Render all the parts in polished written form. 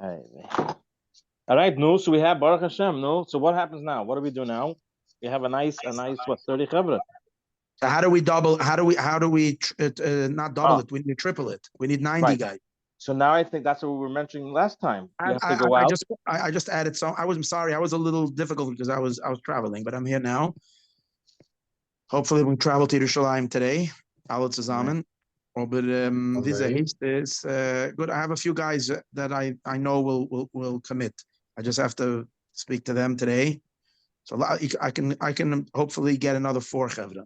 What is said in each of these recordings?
All right, no. So we have Baruch Hashem, no. So what happens now? What do we do now? We have a nice, what, 30 chavra. So how do we not double it? We need to triple it. We need 90 guys. So now I think that's what we were mentioning last time. You have to go out. I just added some. I'm sorry. I was a little difficult because I was traveling, but I'm here now. Hopefully we travel to Yerushalayim today. Alle zusammen. But this is good. I have a few guys that I know will commit. I just have to speak to them today. So I can hopefully get another 4 chevra.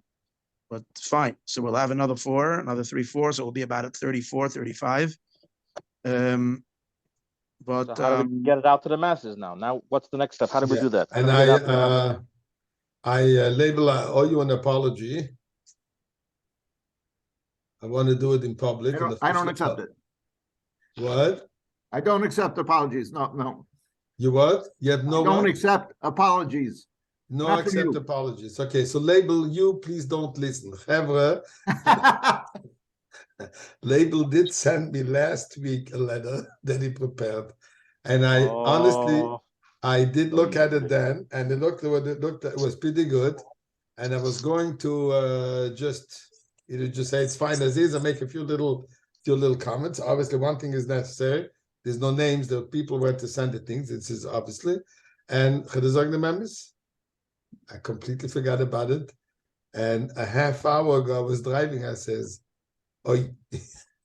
But fine. So we'll have another 4, another 3, 4. So we'll be about at 34, 35. But so how do we get it out to the masses now? Now, what's the next step? How do we do that? And I owe you an apology. I want to do it in public. I don't accept it. What? I don't accept apologies. No. You what? You have no. I don't accept apologies. No, accept apologies. Okay, so label you, please don't listen. Hevra, Label did send me last week a letter that he prepared. And I honestly, I did look at it then, and it was pretty good. And I was going to just say it's fine as is and make a few little comments. Obviously, one thing is necessary. There's no names, the people where to send the things. This is obviously. And the members, I completely forgot about it. And a half hour ago, I was driving. I says, "Oh,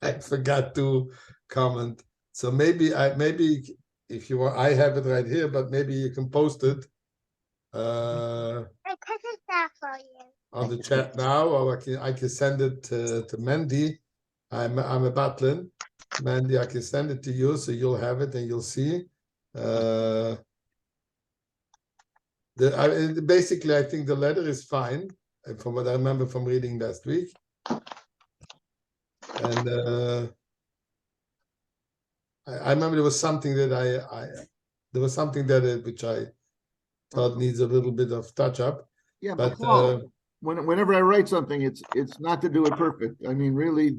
I forgot to comment." So maybe if you want, I have it right here, but maybe you can post it on the chat now, or I can send it to Mandy. I'm a Batlin. Mandy, I can send it to you, so you'll have it and you'll see. Basically, I think the letter is fine, from what I remember from reading last week. And I remember there was something that which I thought needs a little bit of touch up. Yeah, but Paul, whenever I write something, it's not to do it perfect. I mean, really,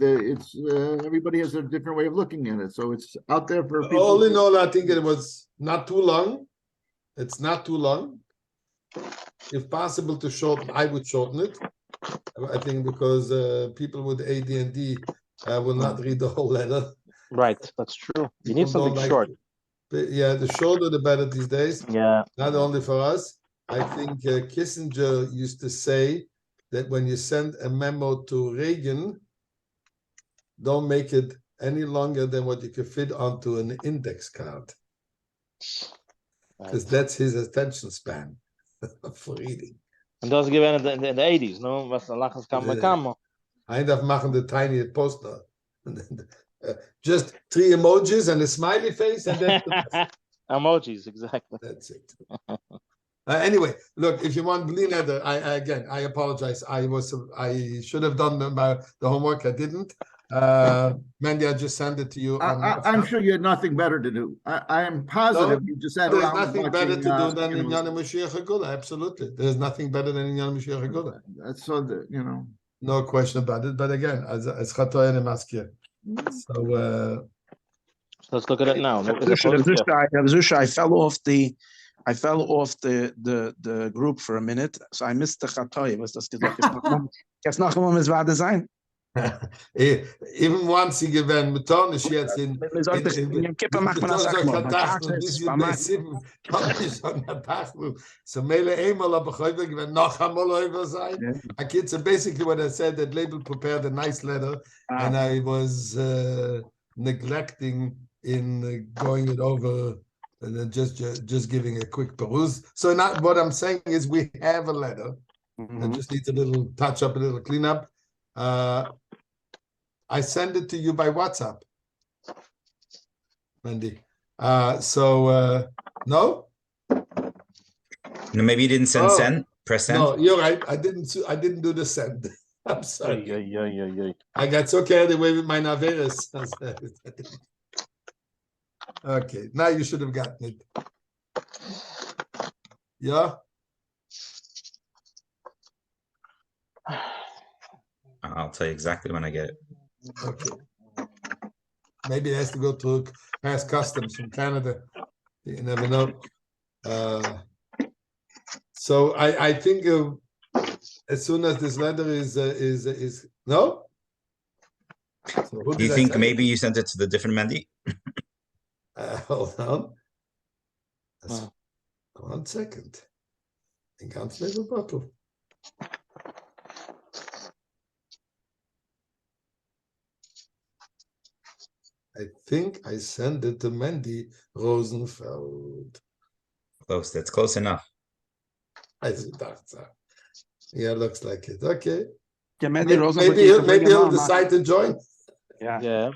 everybody has a different way of looking at it, so it's out there for people. All in all, I think it was not too long. It's not too long. If possible to shorten, I would shorten it. I think because people with AD&D will not read the whole letter. Right, that's true. You need something short. Yeah, the shorter the better these days. Yeah. Not only for us. I think Kissinger used to say that when you send a memo to Reagan, don't make it any longer than what you can fit onto an index card. Because that's his attention span for reading. And those given in the 80s, no? Was the lachas kam. I end up making the tiny poster. Just 3 emojis and a smiley face, and then emojis, exactly. That's it. Anyway, look, if you want Blinader, I apologize. I should have done the homework. I didn't. Mandy, I just sent it to you. I'm sure you had nothing better to do. I am positive you just had. There's nothing better to do than Inyan Mashiach HaGula. Absolutely, there's nothing better than Inyan Mashiach HaGula. That's so no question about it. But again, as Chatoy and Maskir. So let's look at it now. I fell off the group for a minute, so I missed the Chatoy. Was das gesagt? Jetzt noch einmal was war das sein? Even once he given Metonish jetzt in Kippe macht man das so mele einmal aber heute given noch einmal over sein. I kid, so basically what I said, that label prepared a nice letter and I was neglecting in going it over and then just giving a quick peruse. So not what I'm saying is we have a letter that just needs a little touch up, a little cleanup. I send it to you by WhatsApp, Mandy. No? No, maybe you didn't send. Press send. No, you're right. I didn't do the send. I'm sorry. I got so carried away with my Naveris. Okay, now you should have gotten it. Yeah? I'll tell you exactly when I get it. Okay. maybe it has to go through past customs from Canada. You never know. So I think as soon as this letter is no. So who Do you did I think send it maybe to? you sent it to the different Mendy? Hold on. Oh. 1 second. In ganz little bottle. I think I sent it to Mandy Rosenfeld. Close. That's close enough. I thought so. Yeah, looks like it. Okay. Yeah, Mandy Rosenfeld Maybe used to bring maybe him he'll on, decide to join. Yeah. Yeah.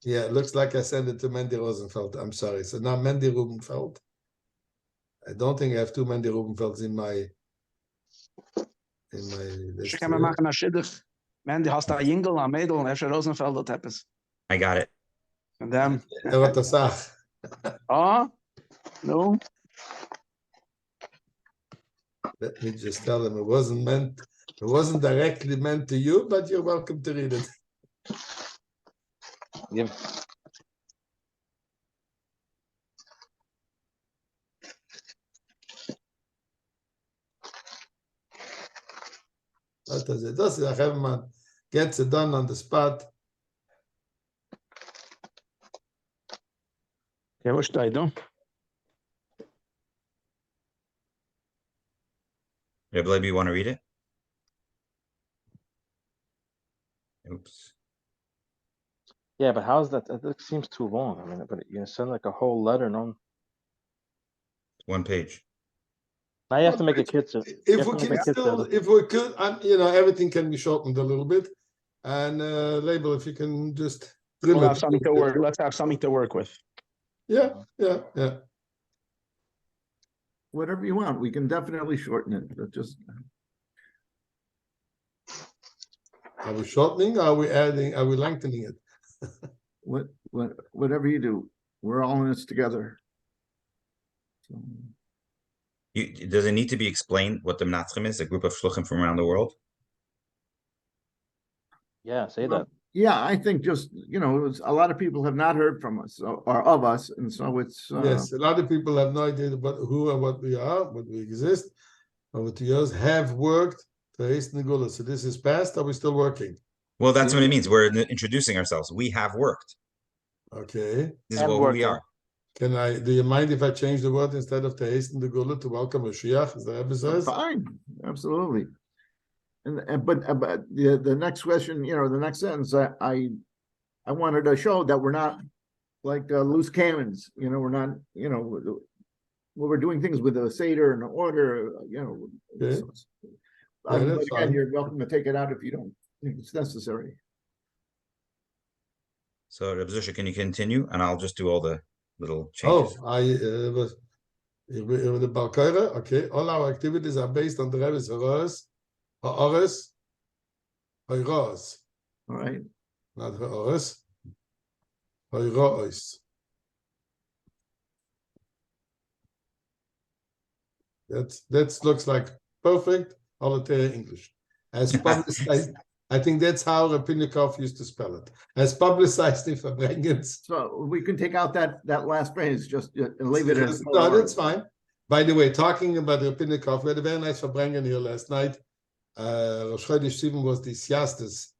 Yeah, it looks like I sent it to Mandy Rosenfeld. I'm sorry. So now Mandy Rubenfeld. I don't think I have two Mandy Rubenfelds in my list. She can machen a shidduch. Mandy hast a jingle, a mädel, and Escher Rosenfeld hat etwas. I got it. And then, What the sag? oh, no. Let me just tell him it wasn't directly meant to you, but you're welcome to read it. Give. What does it? Das ist a Hermann. Gets it done on the spot. Ja, was steht da? Rebbe Leib, you want to read it? Oops. Yeah, but how's that? That seems too long. I mean, but you send like a whole letter, no? 1 page. Now you have to make a kitchen. If we can still, if we could, everything can be shortened a little bit. And label, if you can just trim We'll it. have something to work. Let's have something to work with. Yeah. Whatever you want, we can definitely shorten it, but just. Are we shortening? Are we adding? Are we lengthening it? Whatever you do, we're all in this together. So, Does it need to be explained what the Minatzchim is, a group of shluchim from around the world? Yeah, say well, that. yeah, I think just, a lot of people have not heard from us or of us, and so it's. Yes, a lot of people have no idea about who and what we are, what we exist. Over 2 years have worked to hasten the Gula. So this is past. Are we still working? Well, that's what it means. We're introducing ourselves. We have worked. Okay. This is who we are. Do you mind if I change the word instead of to hasten the Gula to welcome Mashiach, as the Rebbe says? Fine, absolutely. But the next question, the next sentence, I wanted to show that we're not like loose cannons. We're not, we're doing things with a seder and an order. Okay. But again, fine. you're welcome to take it out if you don't think it's necessary. So, Reb Zusha, can you continue? And I'll just do all the little changes. The Balkaira, okay. All our activities are based on the Rebbe's Ha'oros, Ha'oros. All right. Not Ha'oros, Ha'oros. That looks like perfect Alitaire English. As publicized, I think that's how Rapinikov used to spell it. As publicized in Verbrengens. So we can take out that last phrase, just leave it as. No, that's fine. By the way, talking about Rapinikov, we had a very nice Verbrengen here last night. Rosh Chodesh Sivan was the Siastas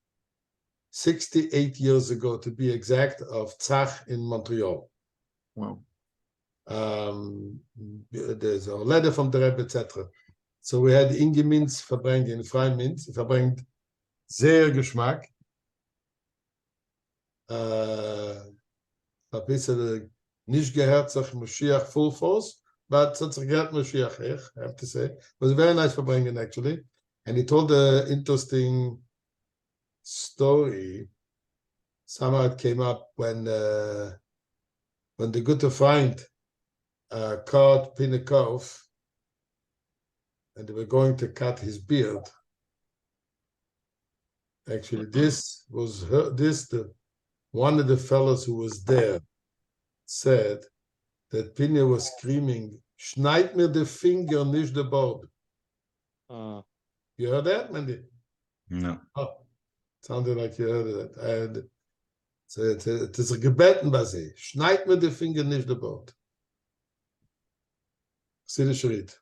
68 years ago, to be exact, of Tzach in Montreal. Wow. There's a letter from the Rebbe, etc. So we had Inge Minz Verbrengen, Freien Minz, verbringt sehr Geschmack. Ein bisschen nicht gehört sich Mashiach full force, but it's a great Mashiach, I have to say. It was a very nice Verbrengen, actually. And he told an interesting story. Somehow it came up when the Gute Feind caught Pinikov and they were going to cut his beard. Actually, one of the fellows who was there said that Pina was screaming, "Schneid mir the finger, nicht the board." You heard that, Mandy? No. Oh, sounded like you heard that. And Het is een gebeten bij ze. Schneid me de vinger niet de boot. See the sheet.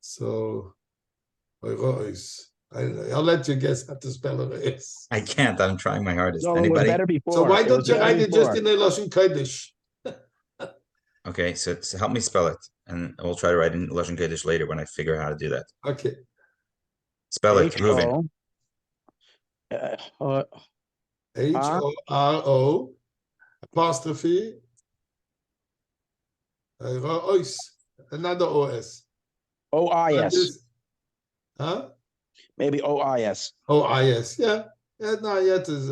So, I'll let you guess how to spell it. I can't. I'm trying my hardest. No, it was Anybody? better before. So why It don't was you better write it just before. in a Lashon Kodesh? Okay, so help me spell it, and we'll try to write in Lashon Kodesh later when I figure out how to do that. Okay. Spell it, Ruben. H-O-R-O apostrophe Ois. Another O-S. O-I-S. Huh? Maybe O-I-S. O-I-S. Yeah. No, it is.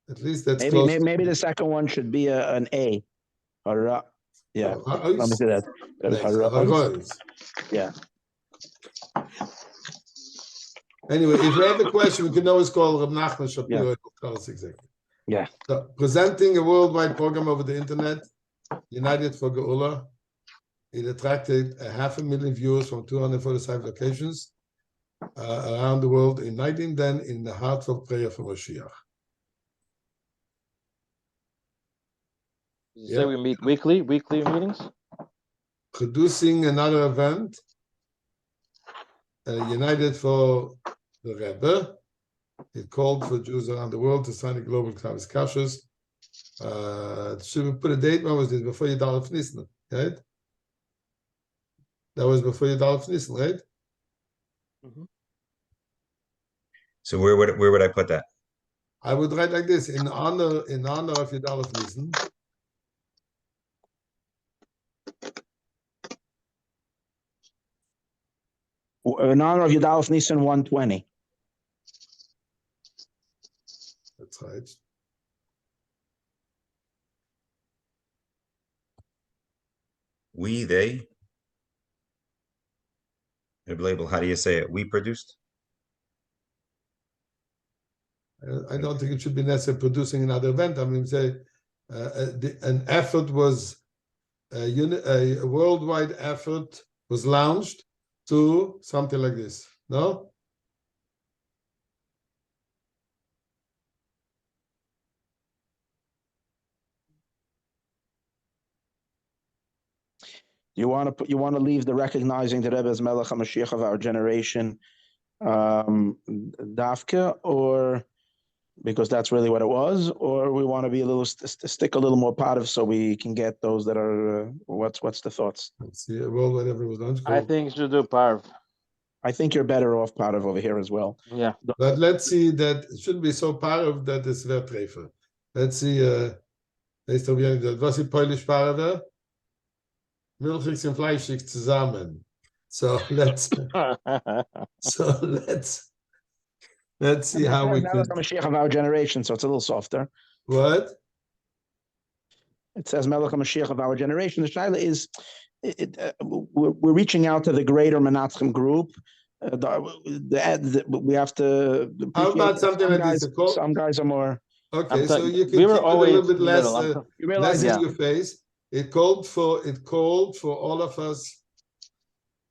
At least that's close. Maybe the second one should be an A. Hara. Yeah. Let me see that. Yeah. Anyway, if you have a question, we can always call Reb Nachman Shapiro. Yeah. Tell us exactly. Yeah. So, presenting a worldwide program over the internet, United for Geula. It attracted 500,000 viewers from 245 locations around the world, uniting them in the heartfelt prayer for Mashiach. So we meet weekly meetings? Producing another event, United for the Rebbe. It called for Jews around the world to sign a global Klavis Kashrus. Should we put a date? When was this? Before Yudal of Nisan, right? That was before Yudal of Nisan, right? Mm-hmm. So where would I put that? I would write like this: in honor of Yudal of Nisan. In honor of Yudalef Nisan 120. That's right. We, they. Label, how do you say it? We produced? I don't think it should be necessary producing another event. I mean, say an effort was a worldwide effort was launched to something like this. No. You want to leave the recognizing the Rebbe as Melech HaMashiach of our generation, Dafka, or because that's really what it was, or we want to be a little stick a little more positive so we can get those that are what's the thoughts? Let's see, worldwide effort was launched. I think you should do Parv. I think you're better off Parv over here as well. Yeah. But let's see that it shouldn't be so Parv that it's Werttreffer. Let's see, was die Polish Parve? Milchig and Fleischig zusammen. So let's see how we can. Mashiach of our generation, so it's a little softer. What? It says Melech HaMashiach of our generation. The shaila is, we're reaching out to the greater Minatzchim group. We have to. How about something like this? Some guys are more. Okay, so you can we were keep it a always little bit less, you realize, less in your face. It called for all of us.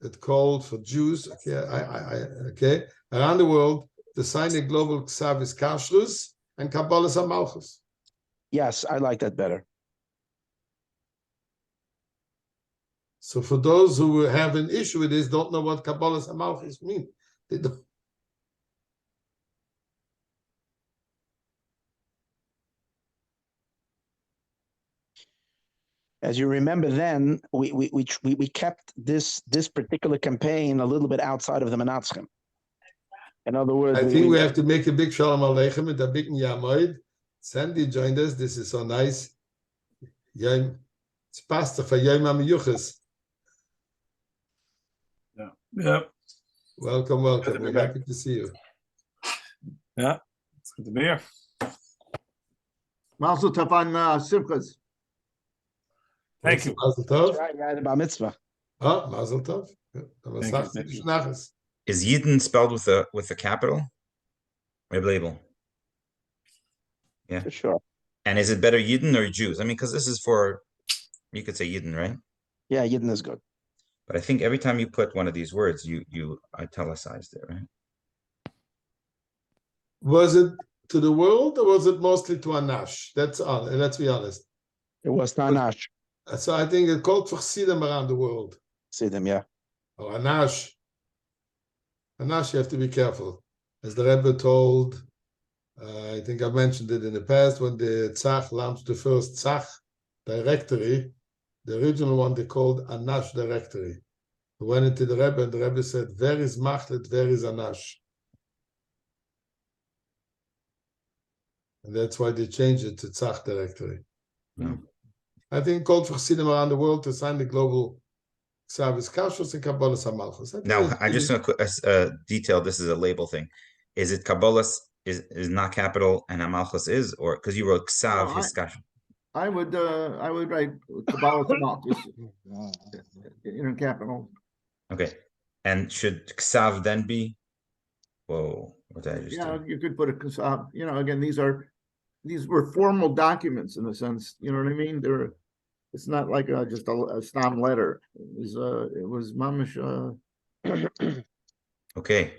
It called for Jews, okay, around the world to sign a global Ksavis Kashrus and Kabbalas HaMalchus. Yes, I like that better. So for those who have an issue with this, don't know what Kabbalas HaMalchus mean. They don't. As you remember, then we kept this particular campaign a little bit outside of the Minatzchim. In other words, I think we have to make a big Shalom Aleichem with a big Yamoid. Sandy joined us. This is so nice. It's pastor for Yom HaMiyuches. Yeah. Welcome. We're happy to see you. Yeah, it's good to be here. Mazel tov on Simchas. Thank you. Mazel tov. Right, bar mitzvah. Oh, Mazel tov. Thank you. Is Yidden spelled with a capital? Maybe label. Yeah, For sure. And is it better Yidden or Jews? I mean, because this is for, you could say Yidden, right? Yeah, Yidden is good. But I think every time you put one of these words, you italicized it, right? Was it to the world, or was it mostly to Anash? That's all. Let's be honest. It was Tanash. So I think it called for Chassidim around the world. See them, yeah. Oh, Anash. Anash, you have to be careful. As the Rebbe told, I think I mentioned it in the past, when the Tzach launched the first Tzach directory, the original one they called Anash directory. We went into the Rebbe, and the Rebbe said, "Where is Machlet? Where is Anash?" And that's why they changed it to Tzach directory. Yeah. I think called for Chassidim around the world to sign the global Xavis Kashrus and Kabbalah Samalchus. Now, I just want to detail. This is a label thing. Is it Kabbalah is not capital and Amalchus is, or because you wrote Ksav No, Hiskash? I would write Kabbalah Tamalkus in capital. Okay, and should Ksav then be? Whoa, what did I just Yeah, do? you could put a Kasab, again, these were formal documents in a sense, you know what I mean? It's not like just a stam letter. It was mamish, Okay,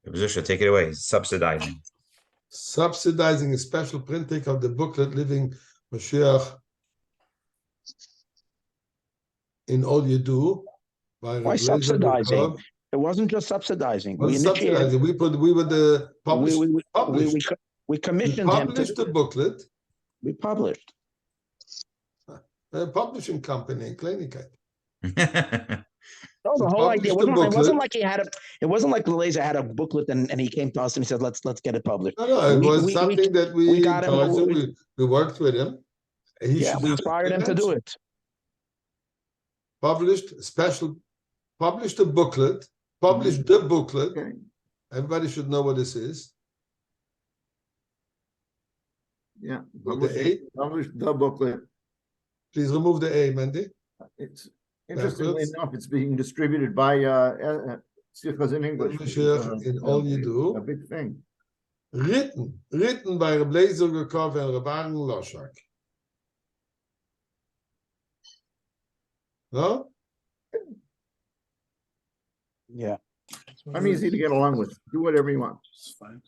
Zusha, take it away. Subsidizing. Subsidizing a special printing of the booklet Living Mashiach in All You Do by Why Reb Lezer subsidizing? Bukov. It wasn't just subsidizing. Well, We initiated. subsidizing. We were the published. We We commissioned him to. published the booklet. We published. A publishing company in Kleinigkeit. No, the We whole idea published the wasn't. It wasn't booklet. like he had a. It wasn't like the Laser had a booklet and he came to us and he said, "Let's get it published." No, it was something that we got him. encouraged him. We worked with him. Yeah, we inspired him to do it. Published a booklet. Published the booklet. okay. Everybody should know what this is. Yeah. With the A. Published the booklet. Please remove the A, Mandy. It's interestingly Backwards. enough, it's being distributed by Sichas in English. which is, Mashiach in All You Do. A big thing. Written by Reb Lezer Bukov and Reb Aaron Loshak. No? Yeah. I'm easy to get along with. Do whatever you want. It's fine.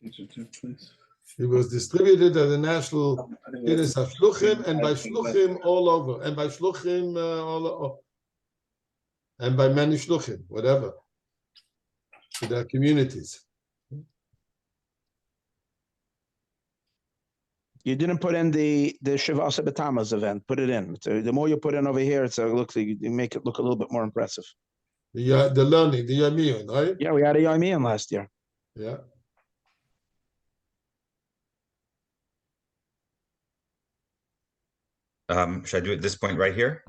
Teacher too, please. It was distributed at the National Guinness HaShluchim and by Shluchim all over. And by Shluchim and by many Shluchim, whatever. To their communities. You didn't put in the Shivasa B'Tammuz event. Put it in. So the more you put in over here, it looks like you make it look a little bit more impressive. The learning, the Yomiyun, right? Yeah, we had a Yomiyun last year. Yeah. Should I do it at this point right here?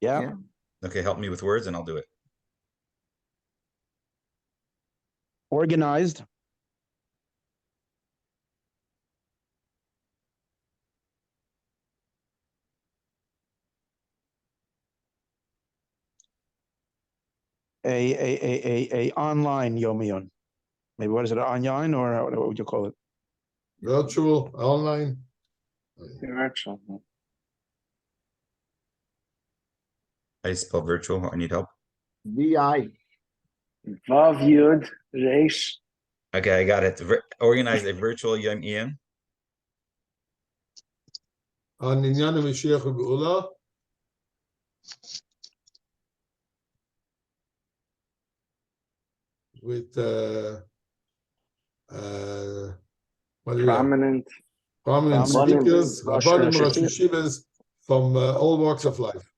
Yeah. Yeah. Okay, help me with words and I'll do it. Organized. A online Yomiyun. Maybe what is it, online or what would you call it? Virtual, online. Virtual. I spell virtual. I need help. VI. Vav Yud Reish. Okay, I got it. Organize a virtual Yom Iyun. On Inyan Mashiach Geula. With what do you have? Prominent speakers, Rabbanim, Rosh Yeshivas from all walks of life.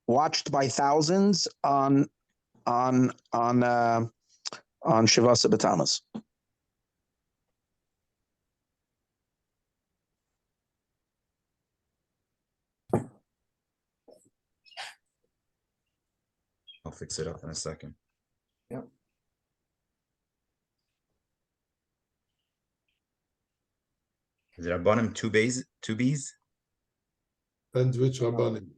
Watched by thousands on Shivasa B'Tammuz. I'll fix it up in a second. Yep. Is it Rabbanim two B's? Two B's? Depends which Rabbanim.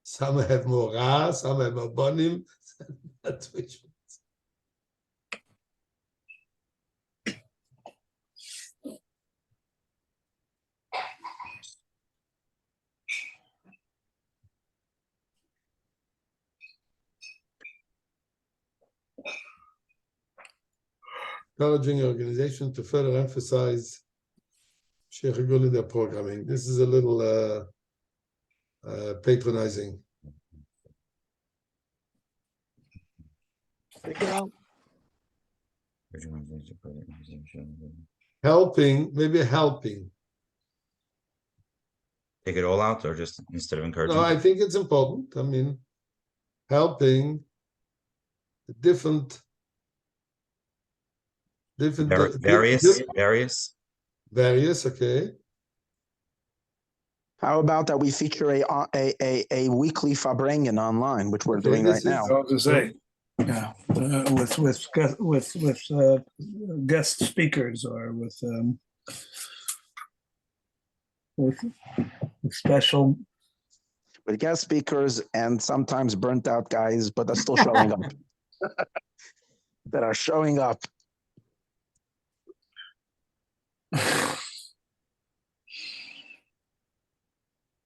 Some have more Ra, some have Rabbanim. That's which ones. encouraging organizations to further emphasize Sheikh Gul in their programming. This is a little patronizing. Take it out. Helping, maybe helping. Take it all out, or just instead of encouraging? No, I think it's important. I mean, helping different, Various. Okay. How about that we feature a weekly Farbrengen online, which we're Okay, doing this right is- now. I was to say, yeah, with guest speakers or with special. With guest speakers and sometimes burnt out guys, but they're still showing up. That are showing up.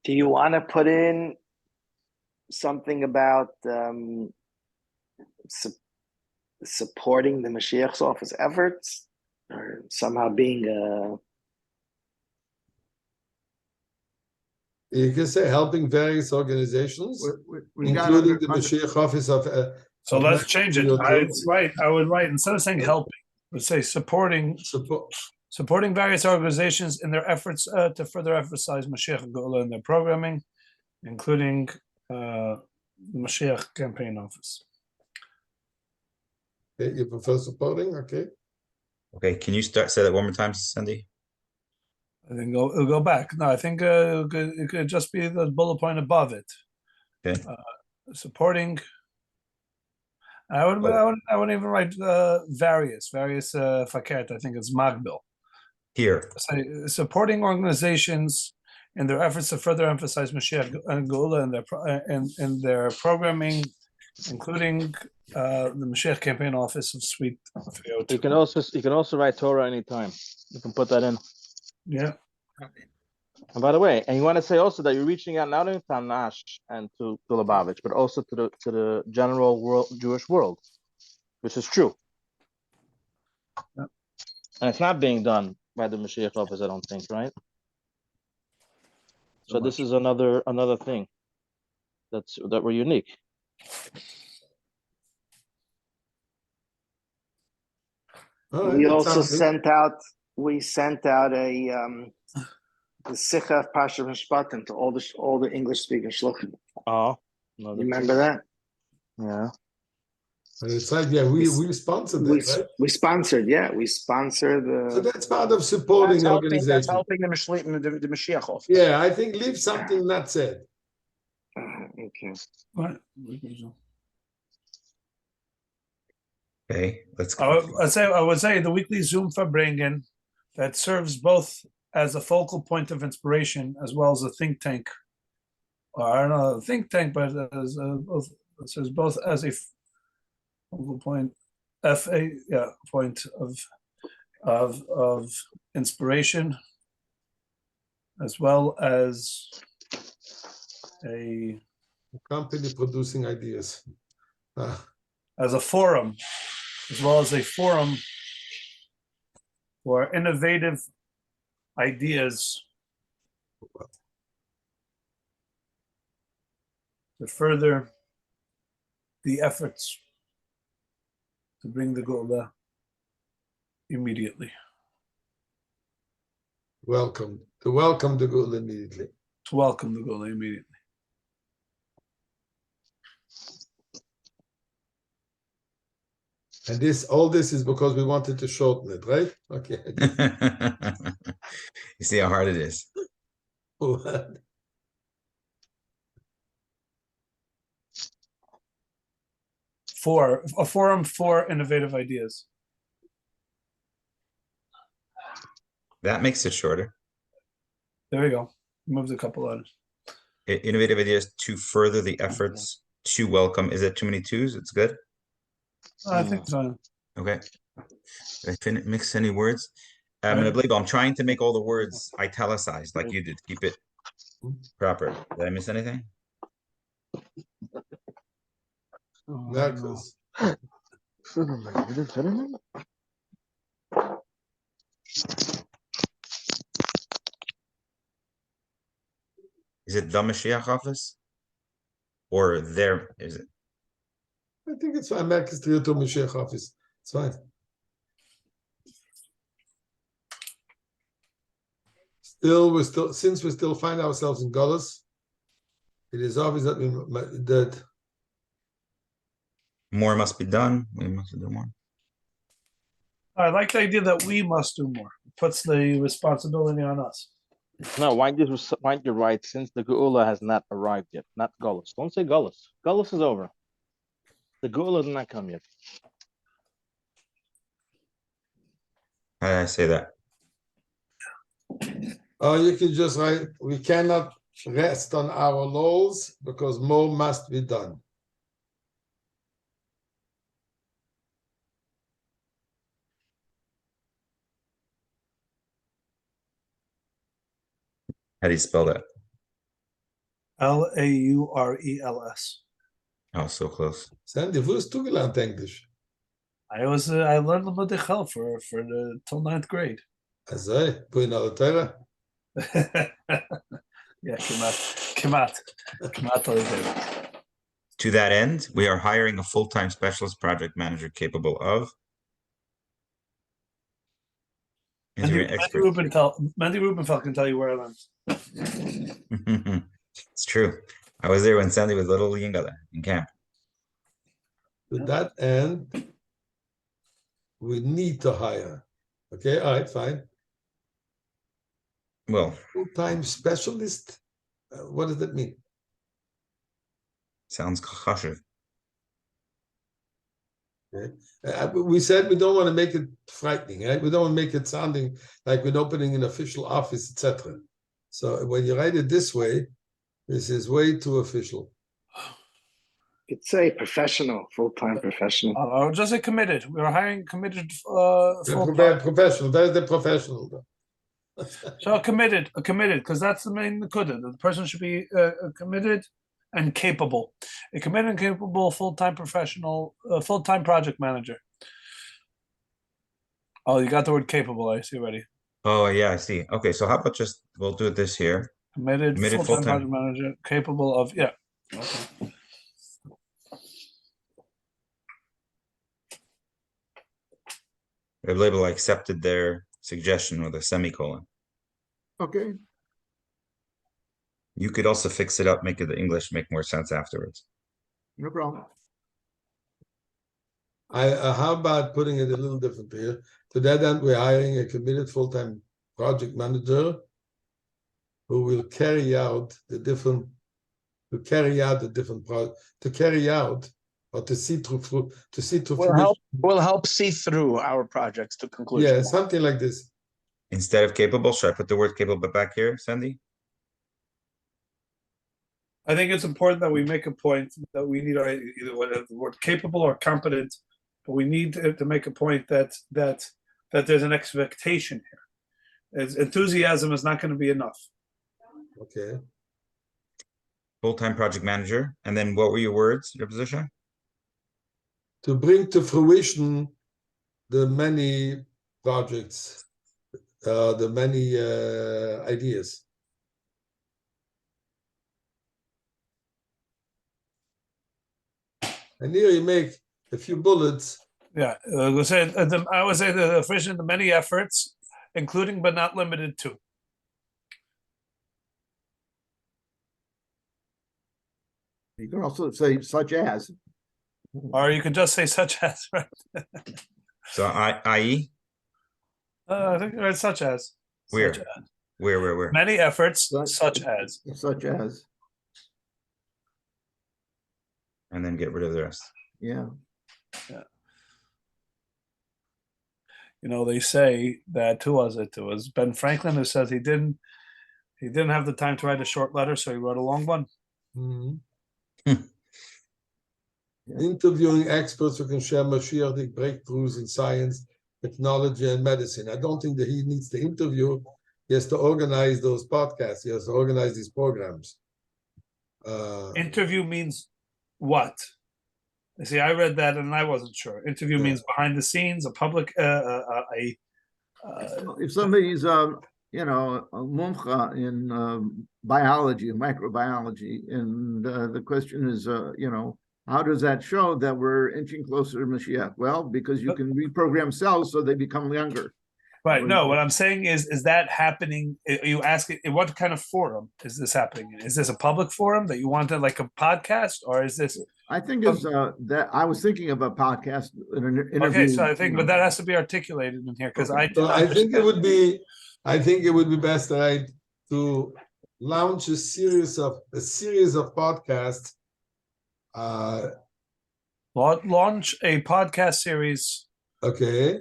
Do you want to put in something about supporting the Mashiach's office efforts, or somehow being a? You can say helping various organizations, We got including the under- Mashiach office of. So let's change it. I would write, instead of saying helping, let's say supporting various organizations in their efforts to further emphasize Mashiach Geula in their programming, including the Mashiach campaign office. Okay, you prefer supporting, okay? Okay, can you say that one more time, Sandy? I think it'll go back. No, I think it could just be the bullet point above it. Okay. Supporting. I wouldn't even write various fakert. I think it's magbil. Here. Say supporting organizations in their efforts to further emphasize Mashiach and Geula in their programming, including the Mashiach campaign office of Suite 302. You can also write Torah anytime. You can put that in. Yeah. And by the way, and you want to say also that you're reaching out not only to Nash and to Lubavitch, but also to the general world, Jewish world, which is true. Yep. And it's not being done by the Mashiach office, I don't think, right? So this is another thing that we're unique. We also sent out a the Sikha of Pasha Mishpatim to all the English speaking shluchim. Oh, You remember that? Yeah. And it's like, yeah, we sponsored it, right? We sponsored, yeah. We sponsored So the. that's part of supporting That's organization. helping the Mashiach office. Yeah, I think leave something not said. Okay. Right. Okay, let's I would say the weekly Zoom Farbrengen that serves both as a focal point of inspiration as well as a think tank. Or I don't know, a think tank, but it serves both as a focal point, point of inspiration, as well as a Company producing ideas. as a forum, as well as a forum for innovative ideas to further the efforts to bring the Geula immediately. To welcome the Geula immediately. To welcome the Geula immediately. And all this is because we wanted to shorten it, right? Okay. You see how hard it is. For a forum for innovative ideas. That makes it shorter. There we go. Moved a couple letters. Innovative ideas to further the efforts to welcome. Is it too many twos? It's good. I think so. Okay. Did I mix any words? Right. I'm trying to make all the words italicized like you did. Keep it proper. Did I miss anything? Marcus. Is it the Mashiach office? Or there, is it? I think it's fine. Merk is to Mashiach office. It's fine. Since we still find ourselves in Golos, it is obvious that that More must be done. We must do more. I like the idea that we must do more. It puts the responsibility on us. No, why did you write since the Geula has not arrived yet? Not Golos. Don't say Golos. Golos is over. The Geula has not come yet. How did I say that? or you can just write, we cannot rest on our laurels because more must be done. How do you spell that? Laurels. Oh, so close. Sandy, wo hast du gelernt Englisch? I learned the Chel for the till 9th grade. Also, wo in der Torah? Yeah, Kemat. To that end, we are hiring a full-time specialist project manager capable of engineering expert. Mandy Rubenfeld can tell you where I learned. It's true. I was there when Sandy was little Yingala in camp. To that end, we need to hire. Okay, all right, fine. Well, Full-time specialist? What does that mean? sounds chashuv. Okay. We said we don't want to make it frightening, right? We don't want to make it sounding like we're opening an official office, etc. So when you write it this way, this is way too official. It's a professional, full-time professional. Or just say committed. We are hiring committed full-time. Professional. That is the professional. So committed, because that's the main nekuda. The person should be committed and capable. A committed and capable full-time professional, full-time project manager. Oh, you got the word capable, I see already. Oh, yeah, I see. Okay, so how about just, we'll do it this here. Committed full-time full-time. project manager, capable of, yeah. Okay. The label accepted their suggestion with a semicolon. Okay, You could also fix it up, make it the English make more sense afterwards. no problem. How about putting it a little different here? To that end, we're hiring a committed full-time project manager who will carry out the different or to see through Will help see through our projects to conclusion. Yeah, something like this. Instead of capable, should I put the word capable back here, Sandy? I think it's important that we make a point that we need either the word capable or competent, but we need to make a point that there's an expectation here. Enthusiasm is not going to be enough. Okay. Full-time project manager. And then what were your words, your position? To bring to fruition the many projects, the many ideas. And here you make a few bullets. Yeah, I would say the efficient, the many efforts, including but not limited to. You can also say such as. Or you can just say such as, right? So i.e. I think it's such as. Where? Such as. Where? Many efforts, such as. Such as, And then get rid of the rest. yeah. You know, they say that who was it? It was Ben Franklin who says he didn't have the time to write a short letter, so he wrote a long one. Mhm. Interviewing experts who can share Mashiach breakthroughs in science, technology, and medicine. I don't think that he needs to interview. He has to organize those podcasts. He has to organize these programs. Interview means what? See, I read that and I wasn't sure. Interview means behind the scenes, a public, If somebody's, you know, a mumcha in biology, microbiology, and the question is, you know, how does that show that we're inching closer to Mashiach? Well, because you can reprogram cells so they become younger. right. No, what I'm saying is that happening? You ask it, in what kind of forum is this happening in? Is this a public forum that you wanted, like a podcast, or is this? I think it's that I was thinking of a podcast, an interview. Okay, so I think, but that has to be articulated in here because I. So I think it would be best, right, to launch a series of podcasts. Launch a podcast series. Okay.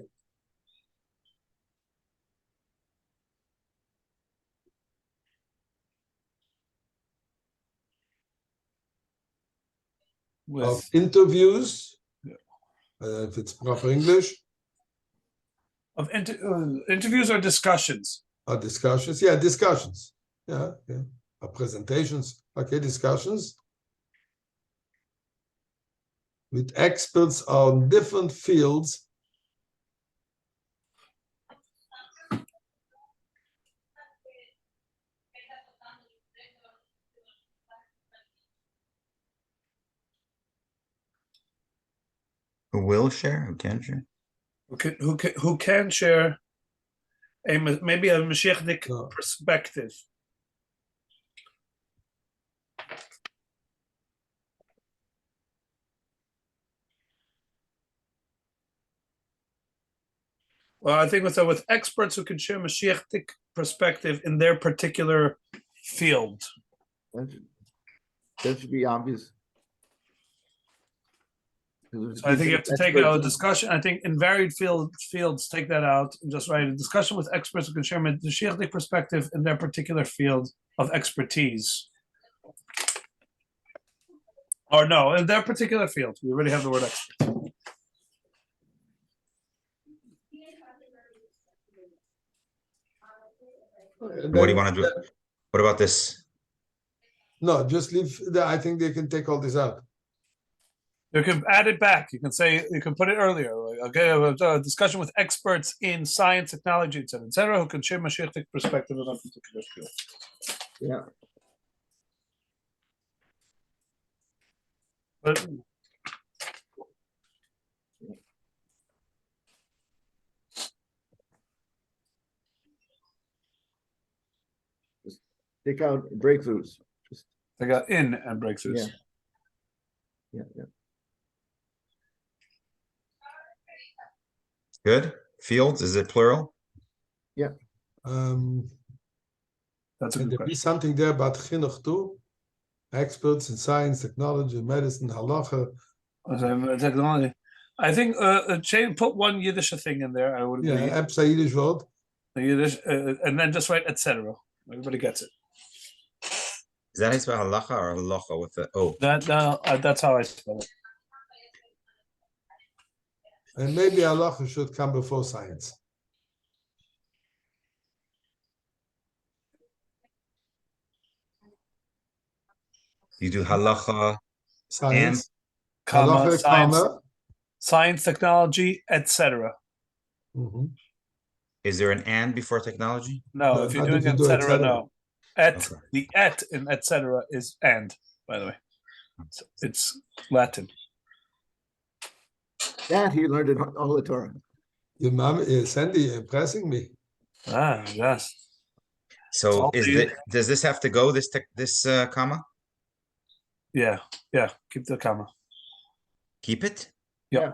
Of interviews, if it's proper English. Of interviews or discussions? Or discussions, yeah, discussions. Yeah. Or presentations, okay, discussions. With experts on different fields. Who will share? Who can share? Who can share maybe a Mashiachdik perspective? Well, I think with experts who can share Mashiachdik perspective in their particular field. That should be obvious. So I think you have to take out a discussion. I think in varied fields, take that out and just write a discussion with experts who can share the Mashiachdik perspective in their particular field of expertise. Or no, in their particular field. We already have the word expert. What do you want to do? What about this? No, just leave. I think they can take all this out. You can add it back. You can say, you can put it earlier. Okay, a discussion with experts in science, technology, etc., who can share Mashiachdik perspective in a particular field. Yeah. But just take out breakthroughs. Just take out in and breakthroughs. Yeah. Good. Fields, is it plural? Yeah. That's a can good there be question. something there about chinuch too? Experts in science, technology, medicine, halacha. Technology. I think put one Yiddish thing in there. I would agree. Yeah, Epsa Yiddish word. Yiddish, and then just write etc. Everybody gets it. Is that how you spell halacha or halacha with the O? That's how I spell it. And maybe halacha should come before science. You do halacha, Science, comma, halacha, science, comma. Science, technology, etc. Mm-hmm. Is there an and before technology? No, No, if you're not if doing you do etc., et cetera. no. Et, Okay. the et in etc. is and, by the way. It's Latin. that he learned in all the Torah. Your mom, Sandy, you're impressing me. Ah, yes. So It's all does this have to go, this comma? Yeah, keep the comma. Keep it? Yeah.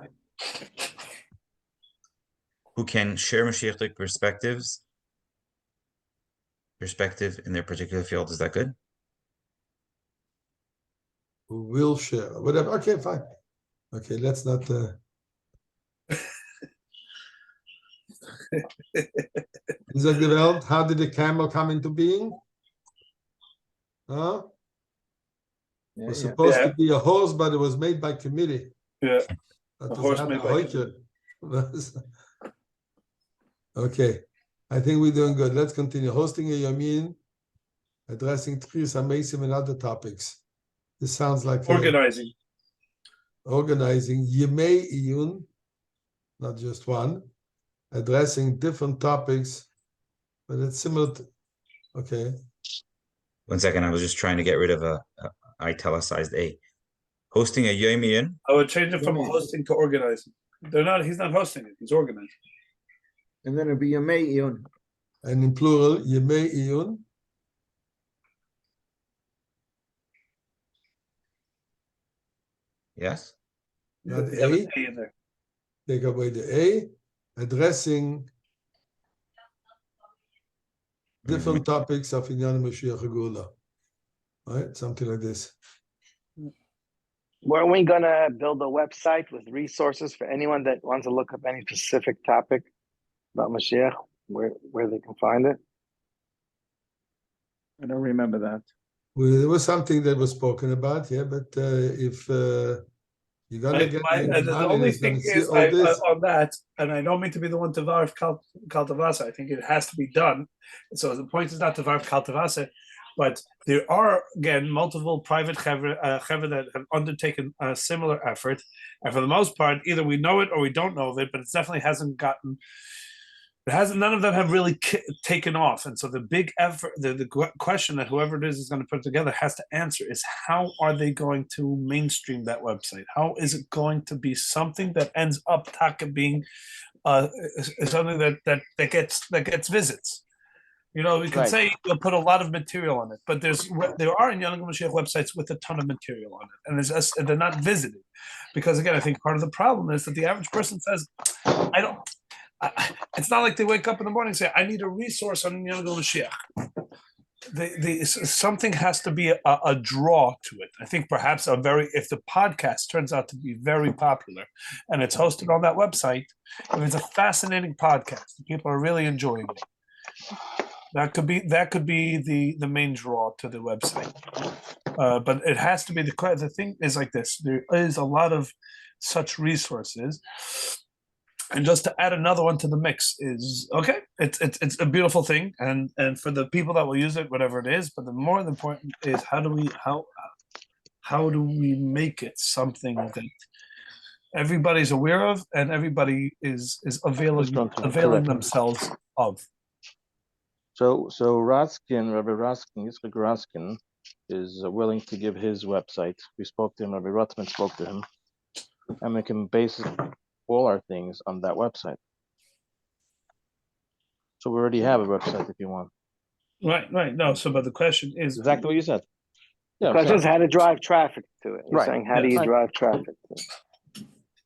Who can share Mashiachdik perspective in their particular field? Is that good? Who will share, whatever. Okay, fine. Okay, let's not. Isaac the Welt, how did the camel come into being? Huh? It was supposed to be a horse, but it was made by committee. Yeah. That A was horse not made a by hoiker. Okay, I think we're doing good. Let's continue. Hosting a Yamin, addressing Tris Amesim and other topics. This sounds like Organizing. organizing Yemei Iyun, not just one, addressing different topics, but it's similar to, okay. 1 second, I was just trying to get rid of a italicized A. Hosting a Yom Iyun. I would change it from hosting to organizing. He's not hosting it, he's organizing. And then it'd be Yemei Iyun. And in plural, Yemei Iyun. Yes. Not You have A. an A in there. Take away the A, addressing different topics of Inyan Mashiach Gula. Right? Something like this. Weren't we gonna build a website with resources for anyone that wants to look up any specific topic about Mashiach, where they can find it? I don't remember that. Well, there was something that was spoken about, yeah, but if you're gonna get the only thing is on that, and I don't mean to be the one to varv kaltavasa. I think it has to be done. So the point is not to varv kaltavasa, but there are again multiple private chevra that have undertaken a similar effort, and for the most part, either we know it or we don't know of it. But it definitely hasn't gotten. It hasn't. None of them have really taken off, and so the big effort, the question that whoever it is going to put it together has to answer is how are they going to mainstream that website? How is it going to be something that ends up being something that gets visits? You know, we can say we'll put a lot of material on it, but there are in Yanagam Mashiach websites with a ton of material on it, and they're not visited because again, I think part of the problem is that the average person says, it's not like they wake up in the morning and say, I need a resource on Yanagam Mashiach. Something has to be a draw to it. I think perhaps if the podcast turns out to be very popular and it's hosted on that website, if it's a fascinating podcast, people are really enjoying it. That could be the main draw to the website. But it has to be the thing is like this. There is a lot of such resources. And just to add another one to the mix is okay. It's a beautiful thing, and for the people that will use it, whatever it is. But the more important is how do we make it something that everybody's aware of and everybody is availing themselves of. So Raskin, Rabbi Raskin, Yitzchak Raskin, is willing to give his website. We spoke to him. Rabbi Rotman spoke to him, and we can base all our things on that website. So we already have a website if you want. Right. No, so but the question is exactly what you said. Yeah, the question is how to drive traffic to it. You're saying how do you drive traffic to it?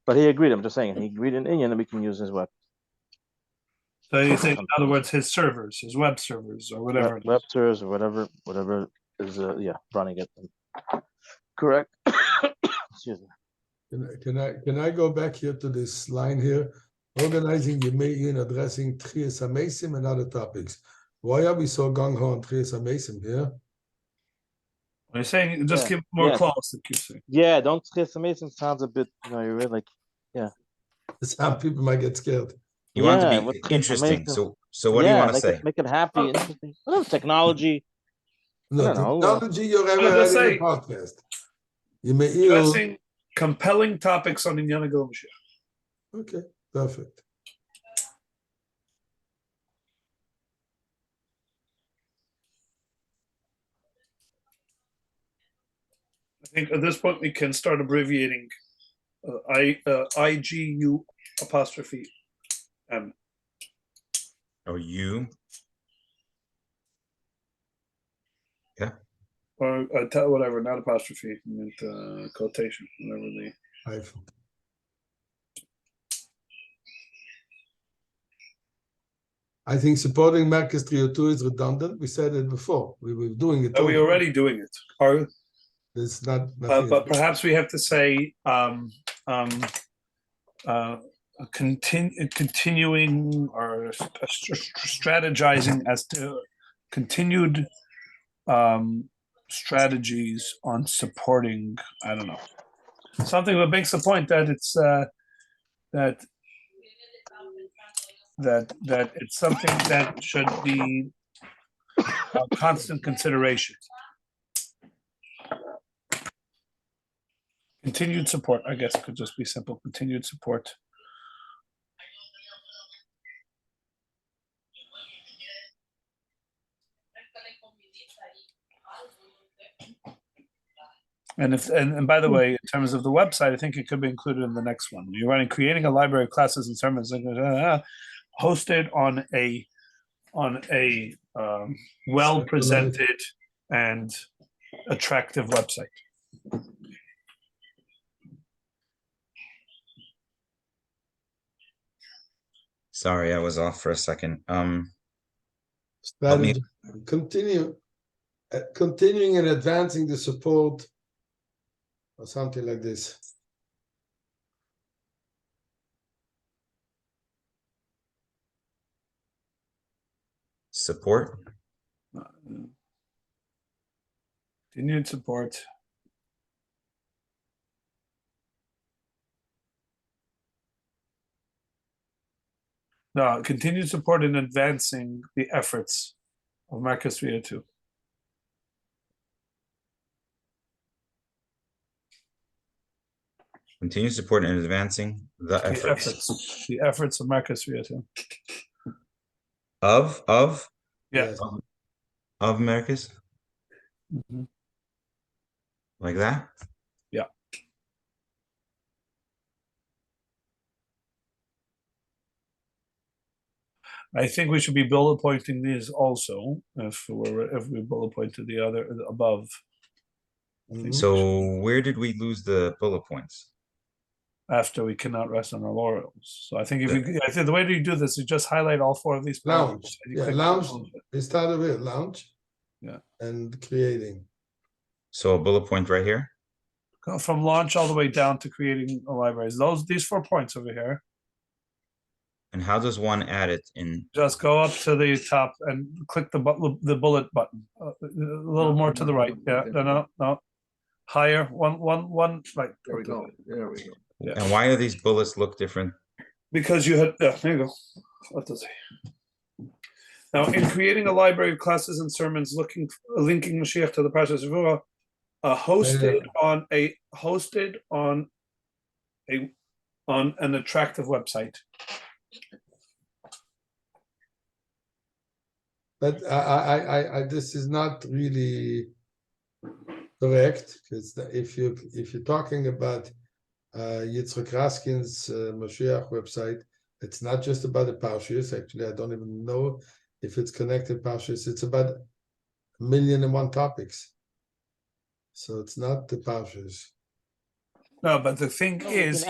But he agreed. I'm just saying he agreed in Inyan that we can use his web. So you think, in other words, his servers, his web servers, or whatever. Web servers or whatever is running it. Correct. Excuse me. Can I go back here to this line here? Organizing Yemei Iyun, addressing Tchias HaMeisim and other topics. Why are we so gung-ho on Tchias HaMeisim here? You're saying just keep more close. Yeah, don't Tchias HaMeisim sounds a bit, you're really like, Some people might get scared. You want to be interesting. So what do you want to say? Make it happy, interesting. Technology. No, technology you're ever had in a podcast. Addressing compelling topics on Inyan Mashiach. Okay, perfect. I think at this point we can start abbreviating IGU apostrophe M. Or U. Yeah. Or whatever, not apostrophe, meant quotation, whatever the. I think supporting Merkez 302 is redundant. We said it before. We were doing it. Are we already doing it? It's not. But perhaps we have to say continuing or strategizing as to continued strategies on supporting. I don't know, something that makes the point that it's that it's something that should be a constant consideration. Continued support, I guess it could just be simple, continued support. And by the way, in terms of the website, I think it could be included in the next one. You're running, creating a library of classes and sermons hosted on a well presented and attractive website. Sorry, I was off for a second. Strategy. Continuing and advancing the support, or something like this. Support. Continued support. No, continued support in advancing the efforts of Marcus 302. Continue support and advancing the efforts. The efforts of Marcus 302. Of Yeah. Yes. of Marcus, Mhm. like that. Yeah. I think we should be bullet pointing these also if we bullet pointed the other above. Mhm. So where did we lose the bullet points? After we cannot rest on our laurels. So I think I think the way you do this is just highlight all four of these Lounge. paragraphs. And you Yeah, click lounge. on it. We started with lounge. Yeah. And creating. So a bullet point right here. Go from launch all the way down to creating a library. These 4 points over here. And how does one add it in? Just go up to the top and click the bullet button. A little more to the right. Yeah. No. Higher. One. Right. There we go. There we go. Yeah. And why do these bullets look different? Because you had, there you go. What does it? Now, in creating a library of classes and sermons, linking Mashiach to the Parsha Shavua, hosted on an attractive website. But I this is not really correct, because if you're talking about Yitzchak Raskin's Mashiach website, it's not just about the parshas. Actually, I don't even know if it's connected parshas. It's about 1,000,001 topics. So it's not the parshas. No, but the thing is,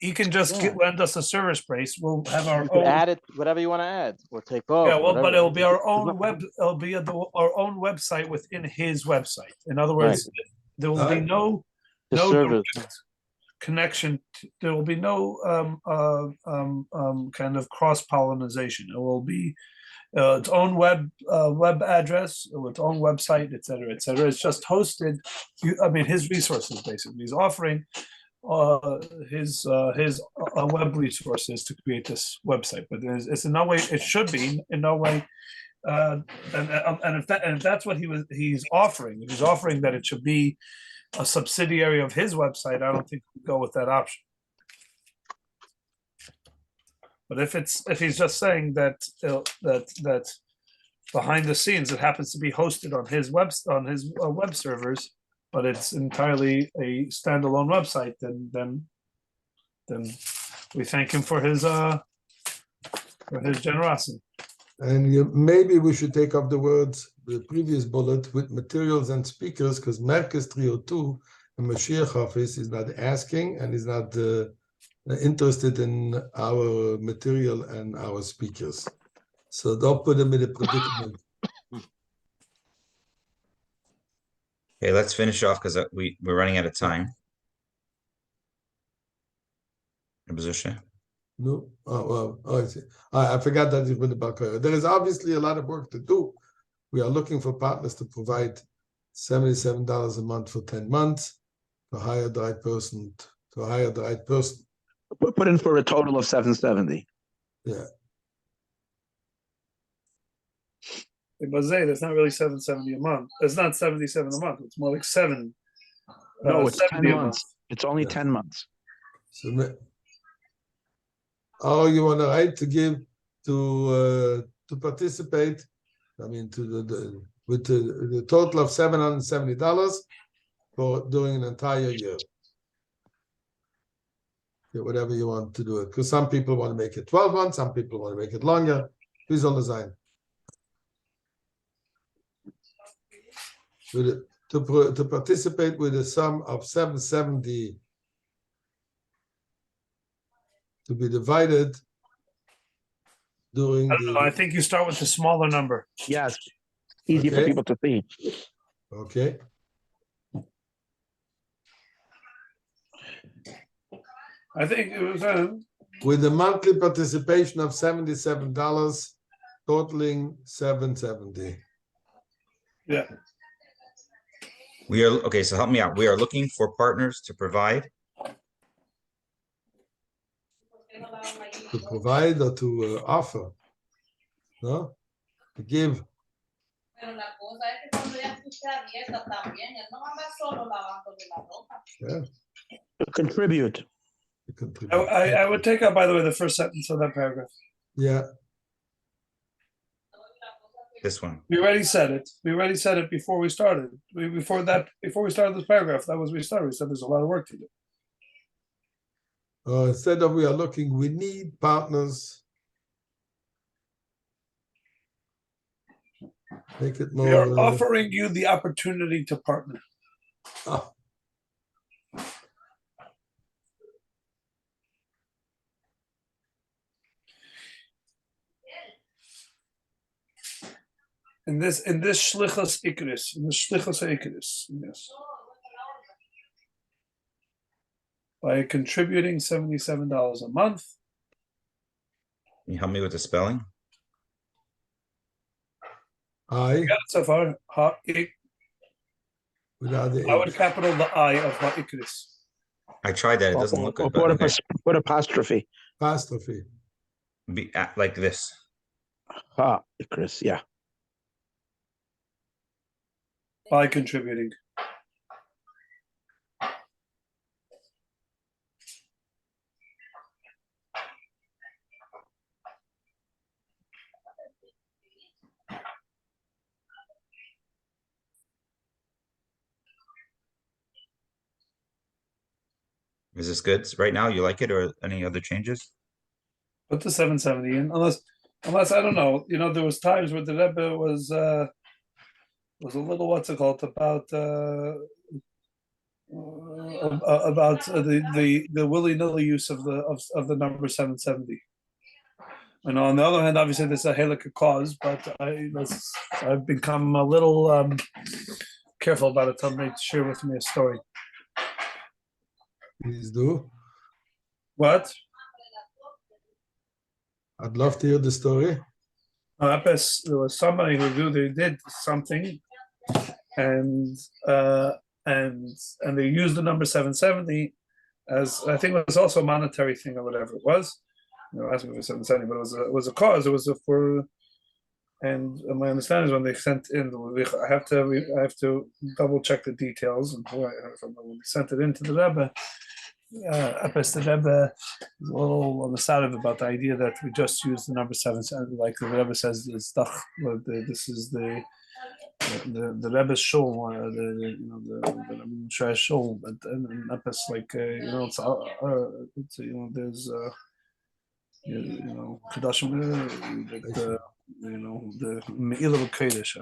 he can just lend us a server space. We'll have our own. Add it, whatever you want to add, or take off. Yeah, well, whatever. but it'll be our own web. It'll be our own website within his website. In other words, there will be no direct connection. There will be no kind of cross pollination. It will be its own web address, its own website, etc., etc. It's just hosted. His resources basically. He's offering his web resources to create this website, but it's in no way. It should be in no way. And if that's what he's offering, if he's offering that it should be a subsidiary of his website, I don't think we go with that option. But if he's just saying that behind the scenes it happens to be hosted on his web servers, but it's entirely a standalone website, then we thank him for his generosity. And maybe we should take off the previous bullet with materials and speakers, because Merkez 302, the Mashiach office, is not asking and is not interested in our material and our speakers. So don't put them in a predicament. Okay, let's finish off because we're running out of time. No, I see. I forgot that you put about Korea. There is obviously a lot of work to do. We are looking for partners to provide $77 a month for 10 months to hire the right person. Put in for a total of 770. Yeah. But Zay, that's not really 770 a month. It's not 77 a month. It's more like 7. No, it's 10 months. It's only Yeah. 10 months. So, or you want to write to give to participate. I mean, to with the total of $770 for doing an entire year. Yeah, whatever you want to do it, because some people want to make it 12 months, some people want to make it longer. Please on the sign. To participate with a sum of $770 to be divided during I don't know. I think you start with the smaller number. Yes. Easy for Okay. people to see. Okay. I think it was With a monthly participation of $77, totaling $770. yeah. We are, okay, so help me out. We are looking for partners to provide. To provide or to offer, no? To give. Pero la cosa es que cuando ella escucha abierta también, él no anda solo lavándole la ropa. Yeah. To contribute. To contribute. I would take out, by the way, the first sentence of that paragraph. Yeah. This one. We already said it. We already said it before we started. Before we started this paragraph, that was we started. We said there's a lot of work to do. Instead of we are looking, we need partners. Make it more. We are offering you the opportunity to partner. Oh. In this shlichus ikris, yes. By contributing $77 a month. Can you help me with the spelling? I. Got it so far. Without the I would H. capital the I of ha'ikris. I tried that. It doesn't look good. But okay. Put apostrophe. Apostrophe. Be like this. Chris, yeah. By contributing. Is this good right now? You like it, or any other changes? Put the 770 in, unless I don't know. You know, there was times where the Rebbe was a little about the willy-nilly use of the number 770. And on the other hand, obviously there's a halakha cause, but I've become a little careful about it. Somebody to share with me a story. Please do. What? I'd love to hear the story. There was somebody who did something, and they used the number 770 as, I think it was also a monetary thing or whatever it was. Asking for 770, but it was a cause. It was for, and my understanding is when they sent in, I have to double check the details and who I heard from. When they sent it into the Rebbe, the Rebbe is a little on the side of about the idea that we just use the number 770, like the Rebbe says, this is the Rebbe's shul, the shul, and Epis, like it's there's Kadashim, the Me'ilah Kodesh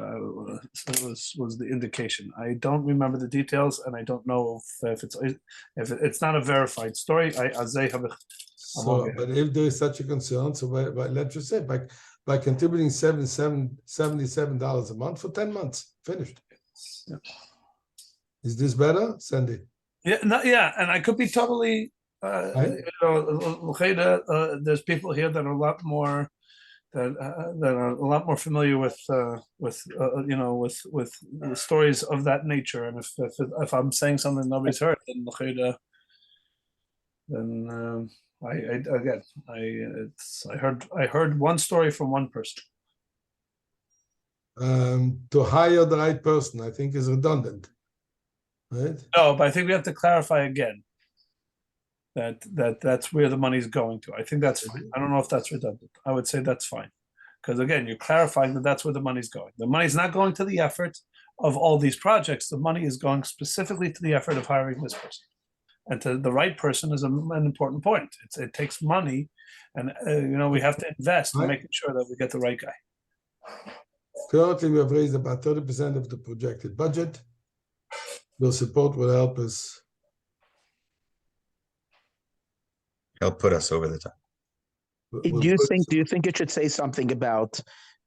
was the indication. I don't remember the details, and I don't know if it's not a verified story. But if there is such a concern, so let's just say by contributing $77 a month for 10 months, finished. Yeah. Is this better, Sandy? Yeah, and I could be totally. There's people here that are a lot more familiar with the stories of that nature, and if I'm saying something nobody's heard, then I heard one story from one person. To hire the right person, I think, is redundant, right? No, but I think we have to clarify again. that's where the money's going to. I think that's fine. I don't know if that's redundant. I would say that's fine. Because again, you're clarifying that that's where the money's going. The money's not going to the effort of all these projects. The money is going specifically to the effort of hiring this person. And to the right person is an important point. It takes money, and we have to invest in making sure that we get the right guy. Currently, we have raised about 30% of the projected budget. Your support will help us. He'll put us over the top. Do you think it should say something about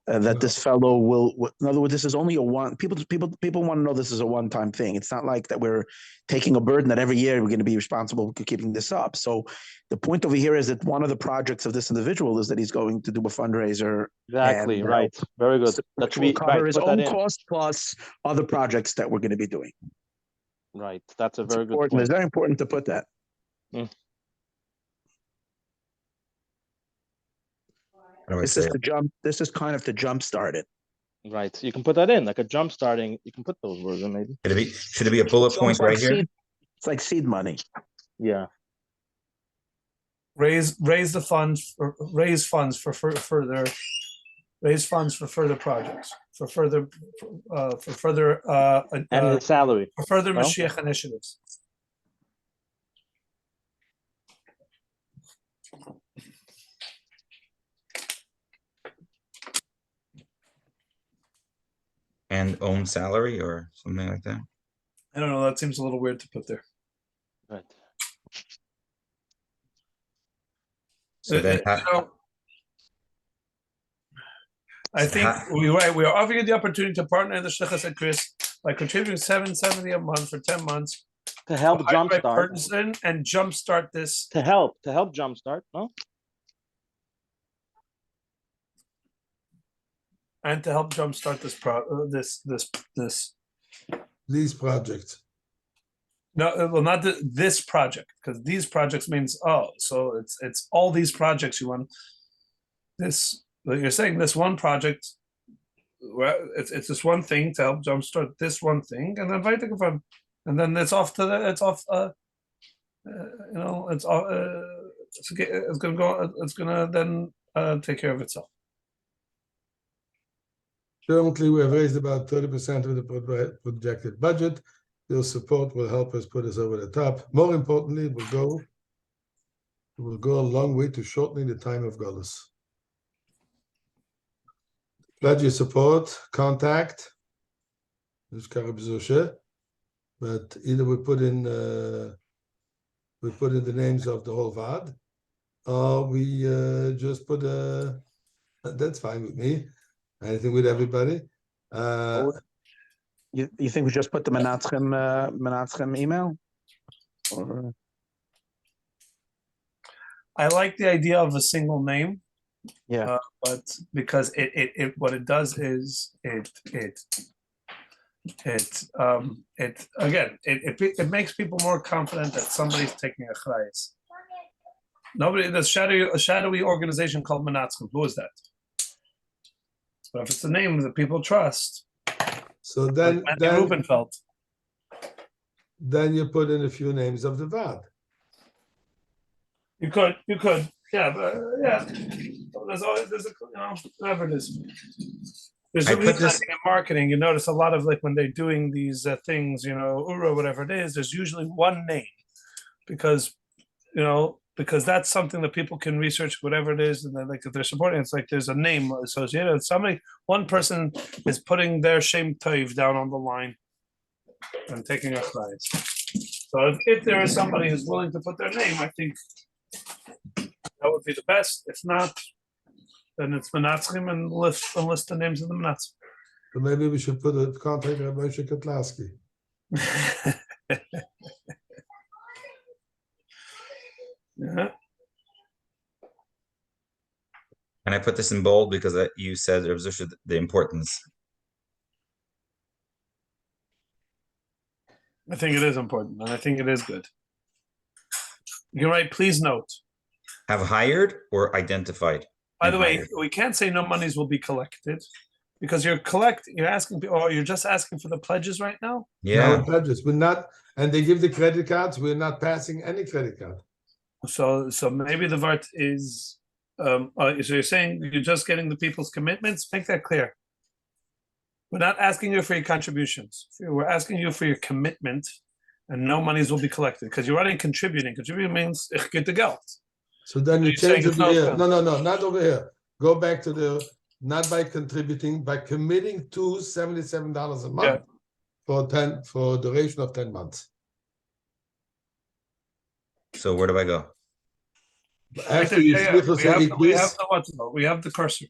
that this fellow will? In other words, this is only a one. People want to know this is a one-time thing. It's not like that we're taking a burden that every year we're going to be responsible for keeping this up. So the point over here is that one of the projects of this individual is that he's going to do a fundraiser. Exactly, and, right. Very good. Which will cover his own cost plus other projects that we're going to be doing. Right. That's a very good point. It's very important to put that. This is kind of to jumpstart it. Right. You can put that in, like a jump starting. You can put those words in maybe. Should it be a bullet point right here? It's like seed money. Yeah. Raise the funds for further projects, for further and the salary. For further Mashiach initiatives. And own salary or something like that. I don't know. That seems a little weird to put there. Right. So then, I think we are offering you the opportunity to partner in the Shlichus at Chris by contributing $7.70 a month for 10 months to help jumpstart and jumpstart this. To help jumpstart, no? And to help jumpstart these projects. No, well, not this project, because these projects means so it's all these projects you want. This you're saying this one project, well, it's this one thing to help jumpstart this one thing, and then and then it's off to the it's gonna go. It's gonna then take care of itself. Currently, we have raised about 30% of the projected budget. Your support will help us put us over the top. More importantly, it will go a long way to shortening the time of Golos. Pledge your support, contact. But either we put in the names of the whole VAD, or we just put that's fine with me. Anything with everybody. You think we just put the Minatzchim email? Or... I like the idea of a single name. Yeah. But because it what it does is it makes people more confident that somebody's taking a chrayas. There's a shadowy organization called Minatzchim. Who is that? But if it's a name that people trust, so then Rubenfeld. Then you put in a few names of the VAD. You could, yeah, but yeah. There's whatever it is. There's a reason in marketing. You notice a lot of when they're doing these things, Ura, whatever it is. There's usually one name, because that's something that people can research, whatever it is, and then if they're supporting, it's like there's a name associated. One person is putting their shem tov down on the line and taking a prize. So if there is somebody who's willing to put their name, I think that would be the best. If not, then it's Minatzchim and list the names of the Minatzchim. So maybe we should put a contact Rabbi Moshe Kotlarsky. Yeah. And I put this in bold because you said the importance. I think it is important, and I think it is good. You can write, please note. Have hired or identified. By the way, we can't say no monies will be collected, because you're asking people, or you're just asking for the pledges right now? Yeah. No pledges. We're not, and they give the credit cards, we're not passing any credit card. So maybe the vart is so you're saying you're just getting the people's commitments. Make that clear. We're not asking you for your contributions. We're asking you for your commitment, and no monies will be collected because you're already contributing. Contributing means ich get the geld. So then you You're saying change it's over not here. fair. No, not over here. Go back to the, not by contributing, by committing to $77 a month for duration of 10 months. So where do I go? After you We have the cursor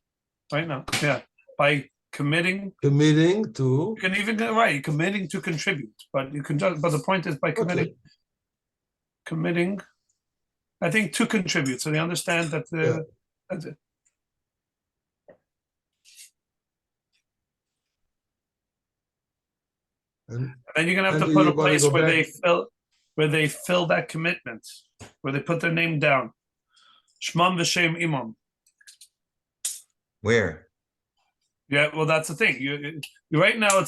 right now. Yeah, by committing to you can even go right committing to contribute, but you can just. But the point is by committing. I think to contribute, so they understand that the. That's it. And then you're gonna have to put a place where they fill that commitment, where they put their name down. Shmam v'shem imam. Where? Yeah, well, that's the thing. You right now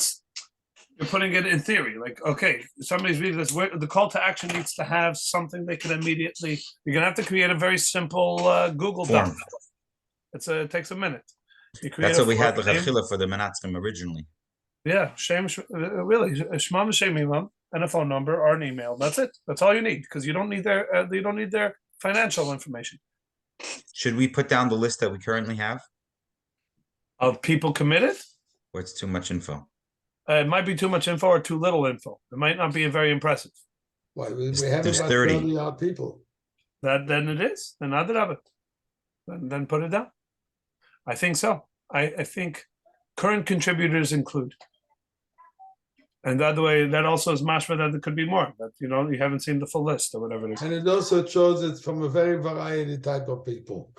you're putting it in theory. Like, okay, somebody's reading this. The call to action needs to have something they can immediately. You're gonna have to create a very simple Google Form. doc. It takes a minute. That's what we had l'chadchila for the Minatzchim originally. Yeah, really, Shmam v'shem imam and a phone number or an email. That's it. That's all you need because you don't need their financial information. Should we put down the list that we currently have? Of people committed? Or it's too much info? It might be too much info or too little info. It might not be very impressive. Why we have There's about 30. 30 odd people. Then it is. Then add it up. Then put it down. I think so. I think current contributors include. And that way, that also is mashma that there could be more. But you haven't seen the full list or whatever it is. And it also shows it's from a very variety type of people.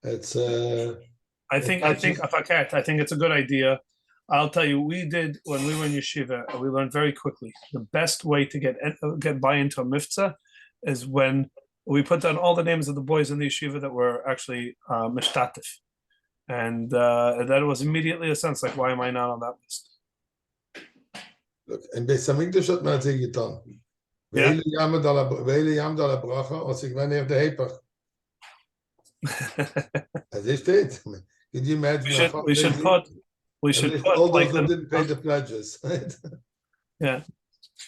It's I think it's a good idea. I'll tell you, we did when we were in yeshiva, we learned very quickly. The best way to get buy into a mitzvah is when we put down all the names of the boys in the yeshiva that were actually mishtatif. And that was immediately a sense like, why am I not on that list? Look, en bij Samigdash had men het zich gedaan. We hele jammer dat bracha, als ik wanneer de heper. Dat is het. Could you imagine? We should put all like those that didn't pay the pledges. Yeah,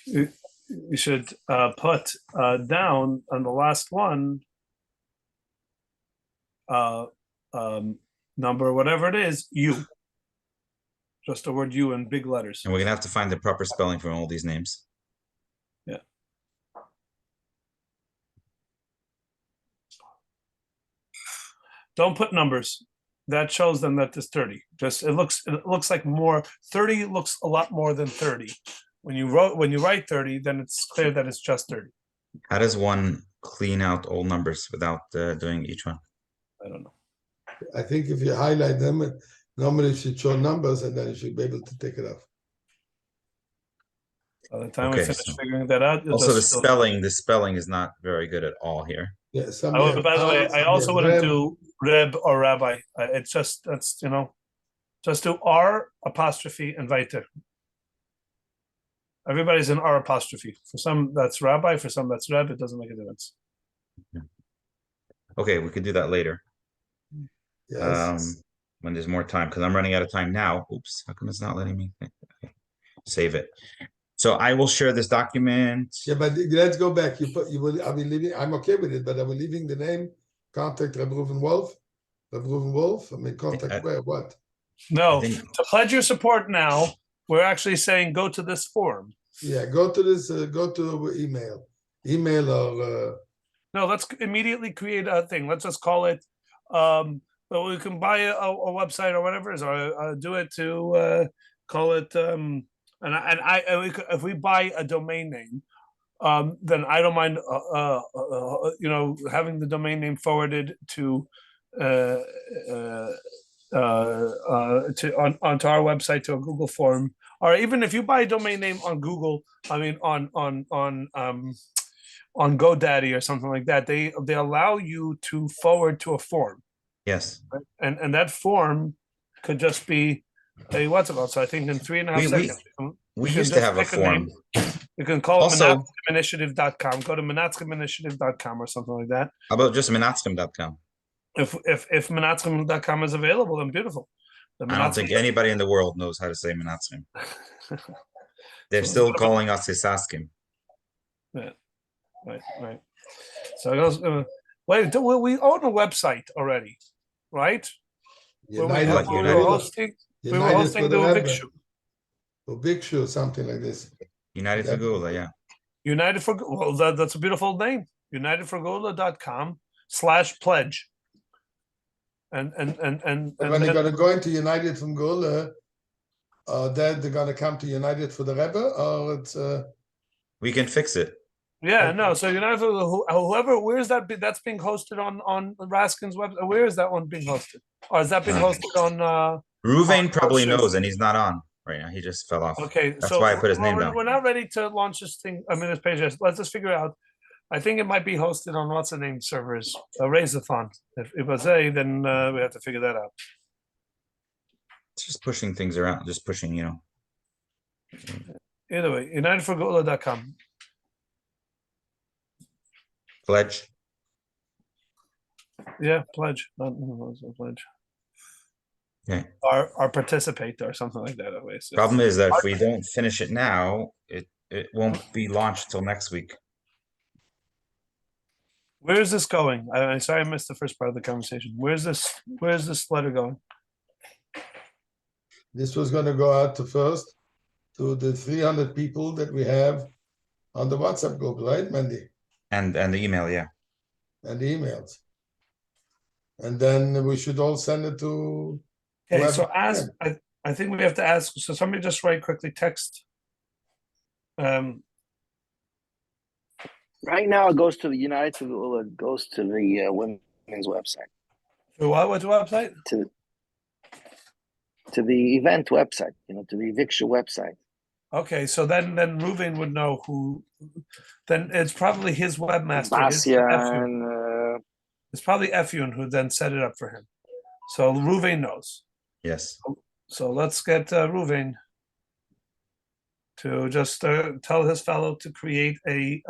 we should put down on the last one number whatever it is, you. Just the word "you" in big letters. And we're gonna have to find the proper spelling for all these names. Yeah. Don't put numbers. That shows them that there's 30. It looks like more. 30 looks a lot more than 30. When you write 30, then it's clear that it's just 30. How does one clean out all numbers without doing each one? I don't know. I think if you highlight them, normally you should show numbers and then you should be able to take it off. By the time we finish figuring that out, also the spelling is not very good at all here. Yeah. By the way, I also wouldn't do Reb or Rabbi. It's just just do R apostrophe and weiter. Everybody's in R apostrophe. For some that's Rabbi, for some that's Reb. It doesn't make a difference. Okay, we could do that later. Yes. When there's more time, because I'm running out of time now. Oops, how come it's not letting me save it? So I will share this document. Yeah, but let's go back. I'll be leaving. I'm okay with it, but are we leaving the name? Contact Reb Reuven Wolf. Reb Reuven Wolf. I mean, contact where? What? No, to pledge your support now, we're actually saying go to this form. Yeah, go to this. Go to email or. No, let's immediately create a thing. Let's just call it. But we can buy a website or whatever it is, or do it to call it. If we buy a domain name, then I don't mind. Having the domain name forwarded to onto our website to a Google form, or even if you buy a domain name on Google, on GoDaddy or something like that, they allow you to forward to a form. Yes. And that form could just be a what's it called? So I think in 3.5 seconds. We You can used to just have a pick a name. form. You can call it Also- MinatzchimInitiative.com. Go to MinatzchimInitiative.com or something like that. How about just Minatzchim.com? If Minatzchim.com is available, then beautiful. The I don't think Minatzchim- anybody in the world knows how to say Minatzchim. They're So still what about- calling us Isaskim. Right. So it goes. Wait, we own a website already, right? Where we United Like for were United- hosting. We were United hosting for the Rebbe. Vikshu. Or Big Shoe, something like this. United for Yeah. Gula, yeah. United for well, that's a beautiful name. UnitedForGola.com/pledge. And When they're gonna go into United from Gola, then they're gonna come to United for the Rebbe, or it's We can fix it. yeah, Okay. no. So United for whoever, where's that? That's being hosted on Raskin's website. Where is that one being hosted? Or is that being hosted on? Ruvain Oh, probably shit. knows, and he's not on right now. He just fell off. Okay, That's so why I put his well, name we're, down. we're not ready to launch this thing. I mean, this page. Let's just figure out. I think it might be hosted on what's the name servers. Raise-a-thon. If it was A, then we have to figure that out. It's just pushing things around, just pushing, Either way, UnitedForGola.com. pledge. Yeah, pledge. Not pledge. Okay. Or participate or something like that. Anyways, Problem is that if we don't finish it now, it won't be launched till next week. Where is this going? I'm sorry I missed the first part of the conversation. Where's this letter going? this was gonna go out to first to the 300 people that we have on the WhatsApp group, right, Mandy? And the email, yeah. And the emails. And then we should all send it to Okay, whoever so ask. can. I think we have to ask. So somebody just write quickly text. Right now, it goes to the United for Gula. It goes to the women's website, To what? What's the website? to the event website. To the Viksha website. Okay, so then Ruvain would know who. Then it's probably his webmaster. Basia Efyun. and It's probably Efyun who then set it up for him. So Ruvain knows. Yes. So let's get Ruvain to just tell his fellow to create a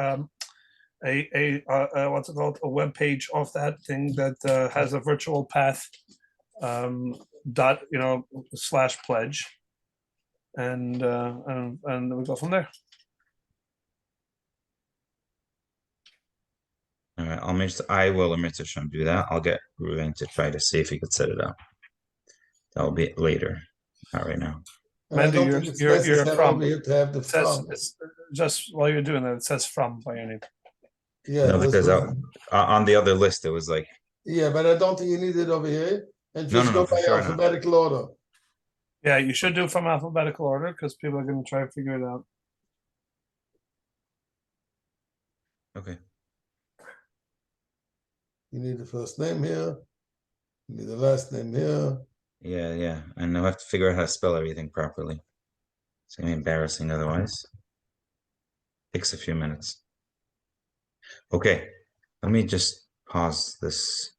what's it called, a web page off that thing that has a virtual path dot / pledge, and we go from there. All right. I will Amitzvah do that. I'll get Ruvain to try to see if he could set it up. That'll be later. Not right now. And I Mandy, don't you're- think it's you're necessary from- over here to have the It says from. it's just while you're doing that, it says from by your name. Yeah, No, that's because what- on the other list, it was like, yeah, but I don't think you need it over here. And No, just no, go for by sure not. alphabetical order. Yeah, you should do from alphabetical order because people are going to try to figure it out. okay. You need the first name here. You need the last name here. Yeah. And I'll have to figure out how to spell everything properly. It's gonna be embarrassing otherwise. Takes a few minutes. Okay, let me just pause this